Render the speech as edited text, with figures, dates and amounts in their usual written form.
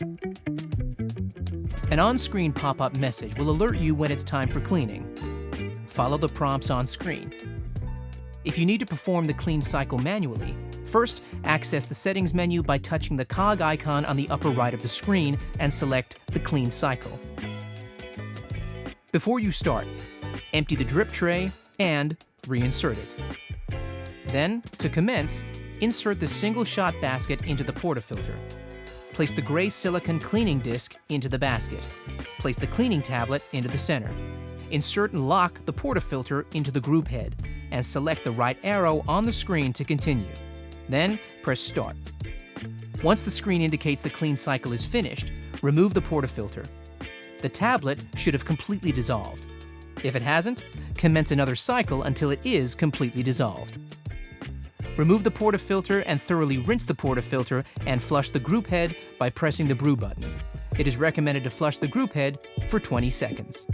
An on-screen pop-up message will alert you when it's time for cleaning. Follow the prompts on screen. If you need to perform the clean cycle manually, first access the settings menu by touching the cog icon on the upper right of the screen and select the clean cycle. Before you start, empty the drip tray and reinsert it. Then, to commence, insert the single-shot basket into the portafilter. Place the gray silicone cleaning disc into the basket. Place the cleaning tablet into the center. Insert and lock the portafilter into the group head, and select the right arrow on the screen to continue. Then, press Start. Once the screen indicates the clean cycle is finished, remove the portafilter. The tablet should have completely dissolved. If it hasn't, commence another cycle until it is completely dissolved. Remove the portafilter and thoroughly rinse the portafilter and flush the group head by pressing the brew button. It is recommended to flush the group head for 20 seconds.